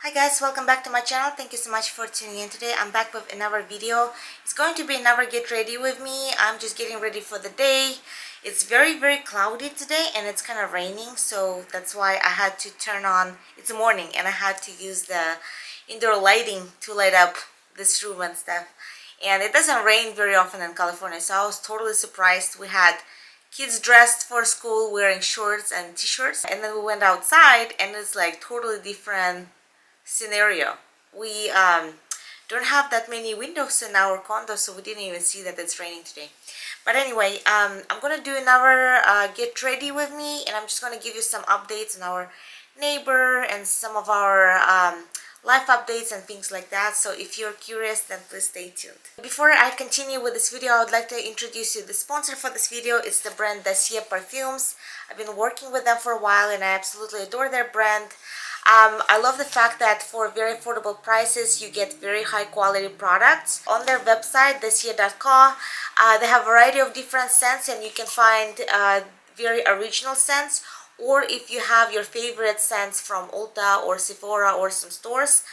Hi guys, welcome back to my channel. Thank you so much for tuning in today. I'm back with another video. It's going to be another get ready with me. I'm just getting ready for the day. It's very cloudy today and it's kind of raining, so that's why I had to turn on, it's morning, and I had to use the indoor lighting to light up this room and stuff. And it doesn't rain very often in California, so I was totally surprised. We had kids dressed for school wearing shorts and t-shirts, and then we went outside and it's like totally different scenario. We don't have that many windows in our condo, so we didn't even see that it's raining today. But anyway, I'm gonna do another get ready with me, and I'm just gonna give you some updates on our neighbor and some of our life updates and things like that. So if you're curious, then please stay tuned. Before I continue with this video, I would like to introduce you the sponsor for this video. It's the brand Dossier Perfumes. I've been working with them for a while and I absolutely adore their brand. I love the fact that for very affordable prices you get very high quality products. On their website, dossier.com, they have a variety of different scents, and you can find very original scents, or if you have your favorite scents from Ulta or Sephora or some stores,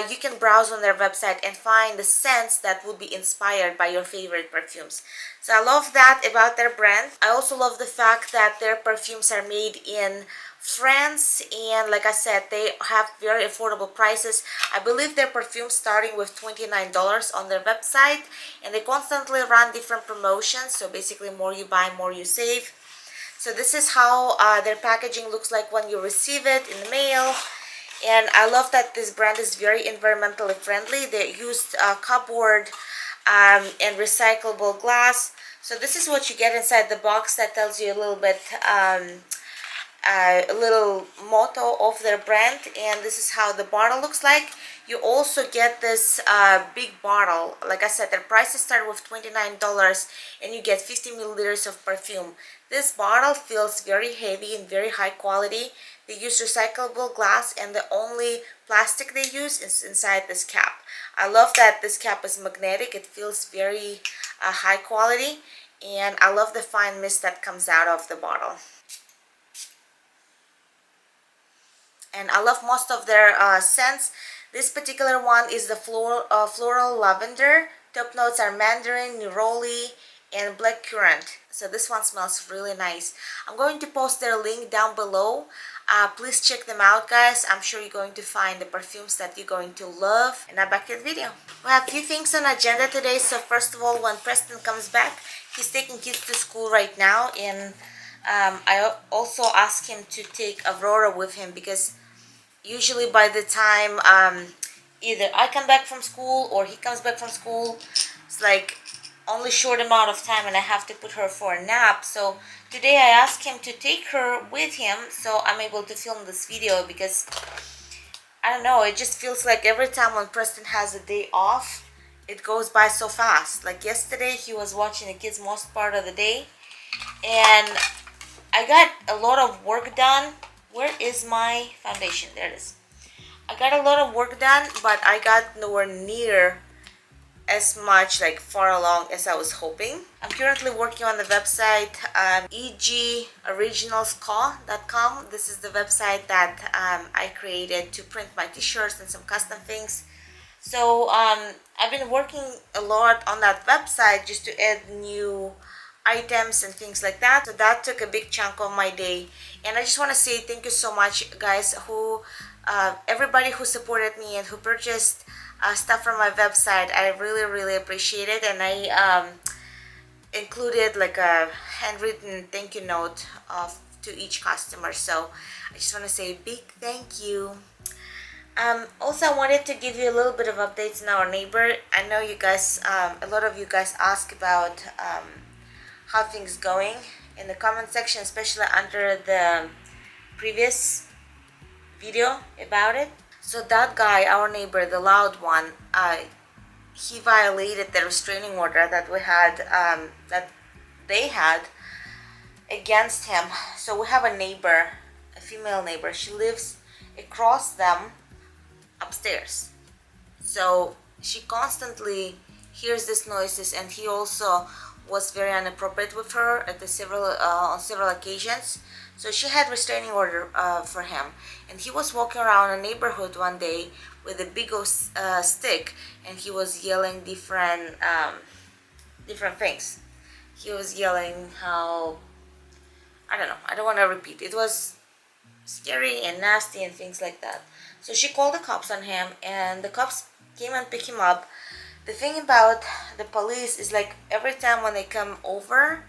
you can browse on their website and find the scents that would be inspired by your favorite perfumes. So I love that about their brand. I also love the fact that their perfumes are made in France, and like I said, they have very affordable prices. I believe their perfumes starting with $29 on their website, and they constantly run different promotions, so basically more you buy, more you save. So this is how their packaging looks like when you receive it in the mail. And I love that this brand is very environmentally friendly. They used cardboard and recyclable glass. So this is what you get inside the box. That tells you a little bit a little motto of their brand, and this is how the bottle looks like. You also get this big bottle. Like I said, their prices start with $29 and you get 50 milliliters of perfume. This bottle feels very heavy and very high quality. They use recyclable glass, and the only plastic they use is inside this cap. I love that this cap is magnetic. It feels very high quality, and I love the fine mist that comes out of the bottle. And I love most of their scents. This particular one is the floral lavender. Top notes are mandarin, neroli, and black currant. So this one smells really nice. I'm going to post their link down below. Please check them out, guys. I'm sure you're going to find the perfumes that you're going to love. And now back to the video. We have a few things on agenda today. So first of all, when Preston comes back, he's taking kids to school right now, and I also asked him to take Aurora with him, because usually by the time either I come back from school or he comes back from school, it's like only short amount of time and I have to put her for a nap. So today I asked him to take her with him so I'm able to film this video, because I don't know, it just feels like every time when Preston has a day off, it goes by so fast. Like yesterday he was watching the kids most part of the day, and I got a lot of work done. Where is my foundation? There it is. I got a lot of work done, but I got nowhere near as much, like far along as I was hoping. I'm currently working on the website egoriginalsco.com. This is the website that I created to print my t-shirts and some custom things. So I've been working a lot on that website just to add new items and things like that. So that took a big chunk of my day, and I just want to say thank you so much, guys, who everybody who supported me and who purchased stuff from my website. I really appreciate it, and I included like a handwritten thank you note to each customer. So I just want to say a big thank you. Also, I wanted to give you a little bit of updates on our neighbor. I know you guys, a lot of you guys ask about how things going in the comment section, especially under the previous video about it. So that guy, our neighbor, the loud one, he violated the restraining order that we had, that they had against him. So we have a neighbor, a female neighbor. She lives across them upstairs. So she constantly hears these noises, and he also was very inappropriate with her at on several occasions. So she had restraining order for him, and he was walking around a neighborhood one day with a big old stick, and he was yelling different things. He was yelling how, I don't know, I don't want to repeat. It was scary and nasty and things like that. So she called the cops on him, and the cops came and picked him up. The thing about the police is, like, every time when they come over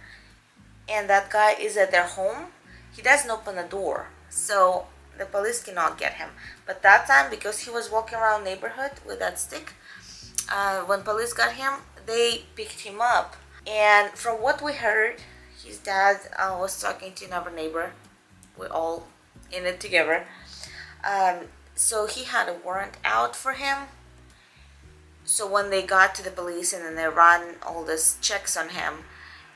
and that guy is at their home, he doesn't open the door, so the police cannot get him. But that time, because he was walking around neighborhood with that stick, when police got him, they picked him up. And from what we heard, his dad was talking to another neighbor. We're all in it together. So he had a warrant out for him. So when they got to the police and then they ran all these checks on him,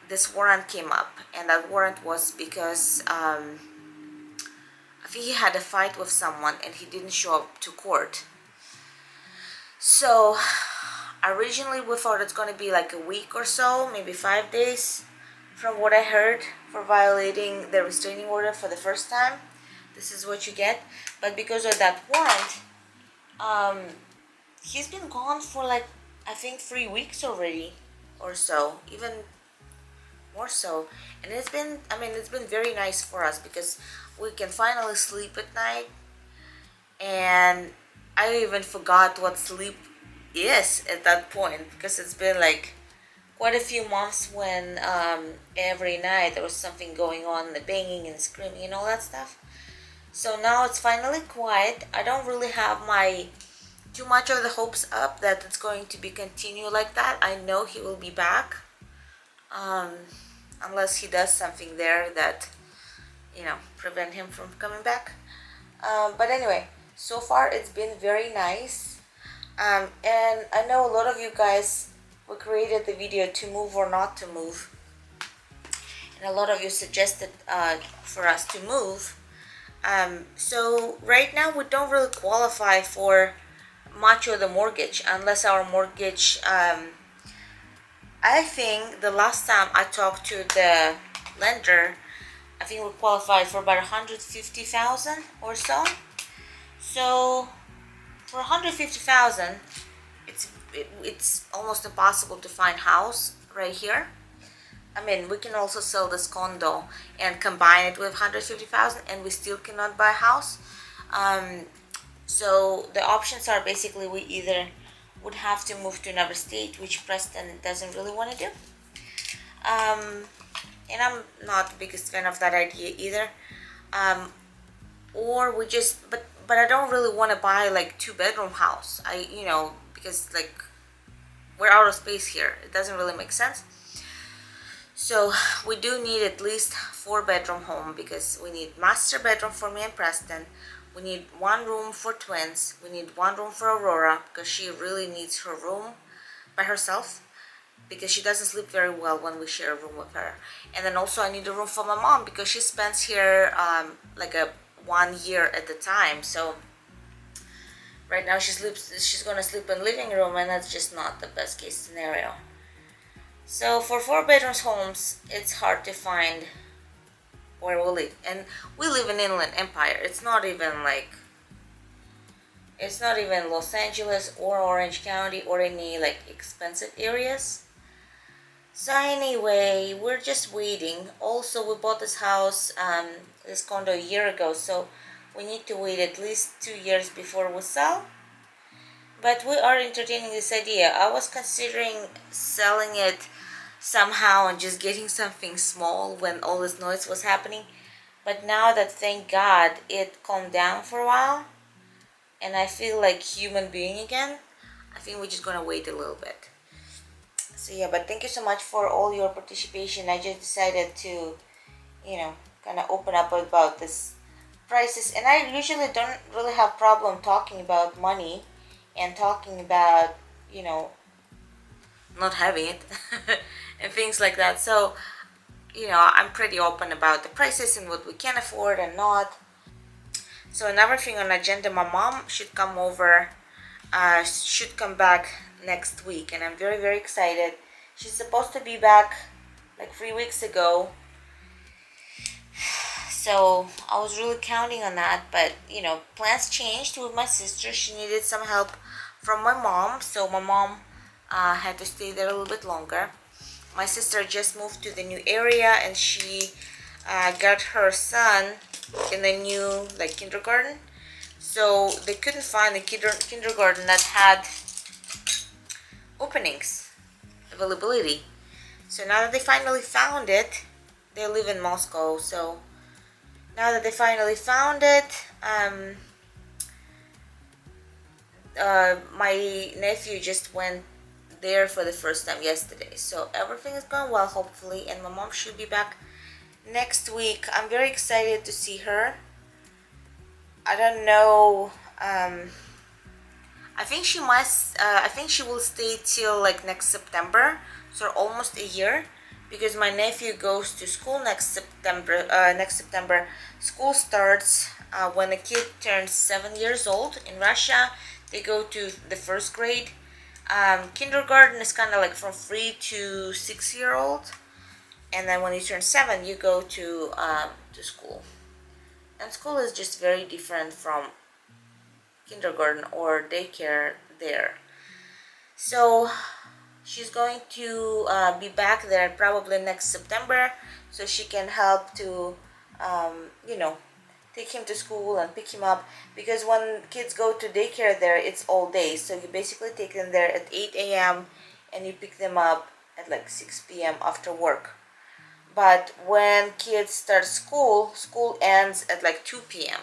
this warrant came up. And that warrant was because I think he had a fight with someone and he didn't show up to court. So originally we thought it's going to be like a week or so, maybe 5 days, from what I heard, for violating the restraining order for the first time. This is what you get. But because of that warrant, he's been gone for, like, I think 3 weeks already or so, even more so. And it's been, I mean, it's been very nice for us because we can finally sleep at night. And I even forgot what sleep is at that point, because it's been like quite a few months when every night there was something going on, the banging and screaming and all that stuff. So now it's finally quiet. I don't really have too much of the hopes up that it's going to be continue like that. I know he will be back, unless he does something there that, you know, prevent him from coming back. But anyway, so far it's been very nice. And I know a lot of you guys who created the video to move or not to move, and a lot of you suggested for us to move. So right now we don't really qualify for much of the mortgage unless our mortgage, I think the last time I talked to the lender, I think we qualified for about 150,000 or so. So for 150,000, it's almost impossible to find house right here. I mean, we can also sell this condo and combine it with 150,000, and we still cannot buy a house. So the options are basically we either would have to move to another state, which Preston doesn't really want to do. And I'm not the biggest fan of that idea either. Or we just, but I don't really want to buy like 2-bedroom house. You know, because like we're out of space here. It doesn't really make sense. So we do need at least 4-bedroom home, because we need master bedroom for me and Preston. We need 1 room for twins. We need 1 room for Aurora, because she really needs her room by herself, because she doesn't sleep very well when we share a room with her. And then also I need a room for my mom, because she spends here like 1 year at a time. So right now she's gonna sleep in the living room, and that's just not the best case scenario. So for 4-bedroom homes, it's hard to find where we live. And we live in Inland Empire. It's not even Los Angeles or Orange County or any like expensive areas. So anyway, we're just waiting. Also, we bought this house, this condo, a year ago, so we need to wait at least 2 years before we sell. But we are entertaining this idea. I was considering selling it somehow and just getting something small when all this noise was happening. But now that, thank God, it calmed down for a while and I feel like human being again, I think we're just gonna wait a little bit. So yeah, but thank you so much for all your participation. I just decided to, you know, kind of open up about this prices. And I usually don't really have problem talking about money and talking about, you know, not having it and things like that. So, you know, I'm pretty open about the prices and what we can afford and not. So another thing on agenda, my mom should come over, should come back next week, and I'm very, very excited. She's supposed to be back like 3 weeks ago. So I was really counting on that, but you know, plans changed with my sister. She needed some help from my mom, so my mom had to stay there a little bit longer. My sister just moved to the new area, and she got her son in the new like kindergarten. So they couldn't find a kindergarten that had openings, availability. So now that they finally found it, they live in Moscow. So now that they finally found it, my nephew just went there for the first time yesterday. So everything is going well, hopefully, and my mom should be back next week. I'm very excited to see her. I don't know. I think she must. I think she will stay till like next September, so almost a year. Because my nephew goes to school next September. School starts when a kid turns 7 years old. In Russia, they go to the first grade. Kindergarten is kind of like from 3 to 6-year-old, and then when you turn 7, you go to school. And school is just very different from kindergarten or daycare there. So she's going to be back there probably next September, so she can help to you know, take him to school and pick him up, because when kids go to daycare there, it's all day. So you basically take them there at 8 a.m. and you pick them up at like 6 p.m. after work. But when kids start school ends at like 2 p.m.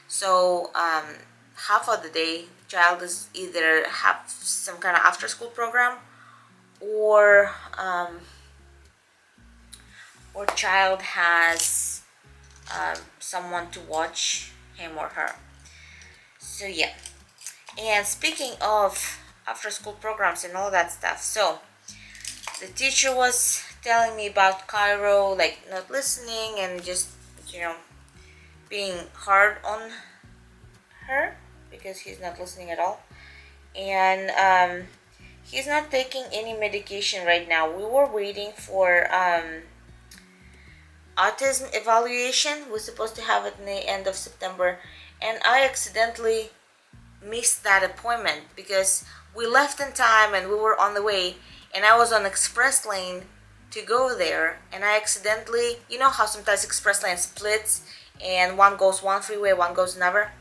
So half of the day, child is either have some kind of after school program, or child has someone to watch him or her. So yeah. And speaking of after school programs and all that stuff, so the teacher was telling me about Cairo, like not listening and just, you know, being hard on her because he's not listening at all. And he's not taking any medication right now. We were waiting for autism evaluation. We're supposed to have it in the end of September, and I accidentally missed that appointment because we left in time and we were on the way, and I was on express lane to go there, and I accidentally, you know how sometimes express lane splits and one goes one freeway, one goes another,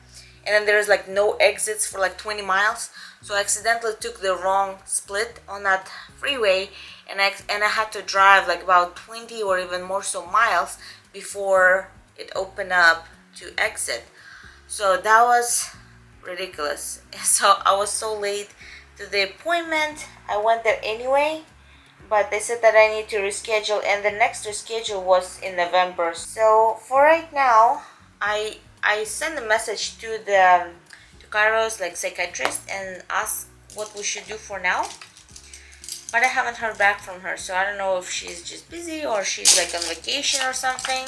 and then there's like no exits for like 20 miles. So I accidentally took the wrong split on that freeway, and I had to drive like about 20 or even more so miles before it opened up to exit. So that was ridiculous. So I was so late to the appointment. I went there anyway, but they said that I need to reschedule, and the next reschedule was in November. So for right now, I sent a message to the Cairo's like psychiatrist and asked what we should do for now, but I haven't heard back from her, so I don't know if she's just busy or she's like on vacation or something.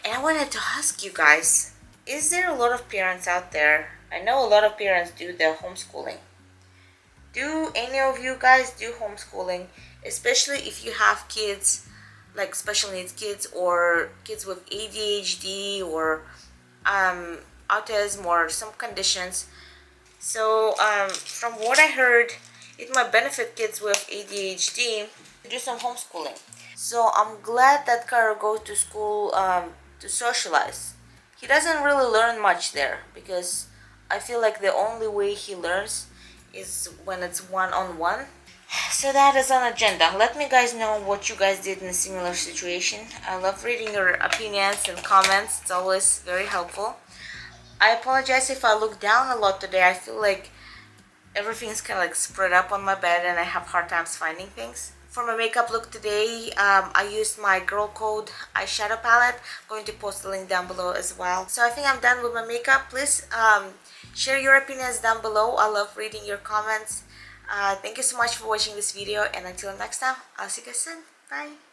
And I wanted to ask you guys, is there a lot of parents out there? I know a lot of parents do the homeschooling. Do any of you guys do homeschooling, especially if you have kids like special needs kids or kids with ADHD or autism or some conditions? So from what I heard, it might benefit kids with ADHD to do some homeschooling. So I'm glad that Cairo goes to school to socialize. He doesn't really learn much there because I feel like the only way he learns is when it's one-on-one. So that is on agenda. Let me guys know what you guys did in a similar situation. I love reading your opinions and comments. It's always very helpful. I apologize if I look down a lot today. I feel like everything's kind of like spread up on my bed and I have hard times finding things. For my makeup look today, I used my Girl Code eyeshadow palette. I'm going to post the link down below as well. So I think I'm done with my makeup. Please share your opinions down below. I love reading your comments. Thank you so much for watching this video, and until next time, I'll see you guys soon. Bye.